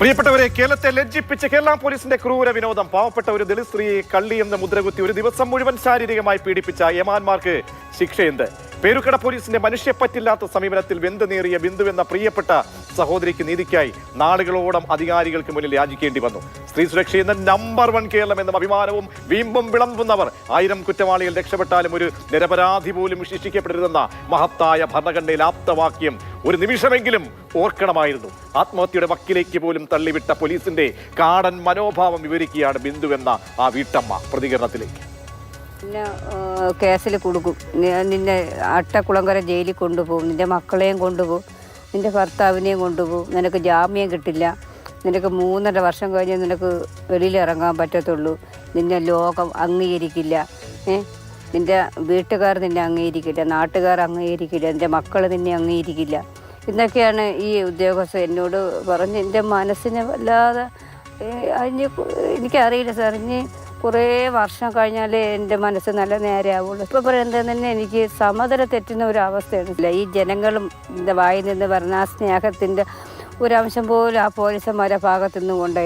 പ്രിയപ്പെട്ടവരെ, കേരളത്തെ ലജ്ജിപ്പിച്ച് കേരള പോലീസിന്റെ ക്രൂര വിനോദം. പാവപ്പെട്ട ഒരു ദളിത് സ്ത്രീയെ കള്ളി എന്ന മുദ്രകുത്തി ഒരു ദിവസം മുഴുവൻ ശാരീരികമായി പീഡിപ്പിച്ച യമാന്മാർക്ക് ശിക്ഷയുണ്ട്. പേരുക്കട പോലീസിന്റെ മനുഷ്യപ്പറ്റില്ലാത്ത സമീപനത്തിൽ വെന്തുനേറിയ ബിന്ദു എന്ന പ്രിയപ്പെട്ട സഹോദരിക്ക് നീതിക്കായി നാളുകളോളം അധികാരികൾക്ക് മുന്നിൽ യാചിക്കേണ്ടി വന്നു. സ്ത്രീ സുരക്ഷ എന്ന നമ്പർ 1 കേരളം എന്നും അഭിമാനവും വീമ്പും വിളമ്പുന്നവർ 1000 കുറ്റവാളികൾ രക്ഷപ്പെട്ടാലും ഒരു നിരപരാധി പോലും ശിക്ഷിക്കപ്പെടരുതെന്ന മഹത്തായ ഭരണഘടനയിൽ ആപ്തവാക്യം ഒരു നിമിഷമെങ്കിലും ഓർക്കണമായിരുന്നു. ആത്മഹത്യയുടെ വക്കിലേക്ക് പോലും തള്ളിവിട്ട പോലീസിന്റെ കാടൻ മനോഭാവം വിവരിക്കുകയാണ് ബിന്ദു എന്ന ആ വീട്ടമ്മ പ്രതികരണത്തിലേക്ക്. പിന്നെ കേസിൽ കൊടുക്കും, നിന്നെ അട്ടക്കുളങ്കര ജയിലിൽ കൊണ്ടുപോകും, നിന്റെ മക്കളെയും കൊണ്ടുപോകും, നിന്റെ ഭർത്താവിനെയും കൊണ്ടുപോകും, നിനക്ക് ജാമ്യം കിട്ടില്ല, നിനക്ക് 3.5 വർഷം കഴിഞ്ഞ് നിനക്ക് വെളിയിലിറങ്ങാൻ പറ്റത്തുള്ളൂ, നിന്നെ ലോകം അംഗീകരിക്കില്ല, നിന്റെ വീട്ടുകാർ നിന്നെ അംഗീകരിക്കില്ല, നാട്ടുകാർ അംഗീകരിക്കില്ല, നിന്റെ മക്കൾ നിന്നെ അംഗീകരിക്കില്ല എന്നൊക്കെയാണ് ഈ ഉദ്യോഗസ്ഥർ എന്നോട് പറഞ്ഞ് എൻ്റെ മനസ്സിനെ വല്ലാതെ എനിക്കറിയില്ല സാർ. ഇനി കുറേ വർഷം കഴിഞ്ഞാലേ എൻ്റെ മനസ്സ് നല്ല നേരെയാവുള്ളൂ. ഇപ്പോൾ പറയുന്നത് തന്നെ എനിക്ക് സമതല തെറ്റുന്ന ഒരു അവസ്ഥയാണ്. ഈ ജനങ്ങളും എൻ്റെ വായിൽ നിന്ന് പറഞ്ഞ ആ സ്നേഹത്തിൻ്റെ ഒരംശം പോലും ആ പോലീസന്മാരുടെ ഭാഗത്തു നിന്നും കൊണ്ടായി.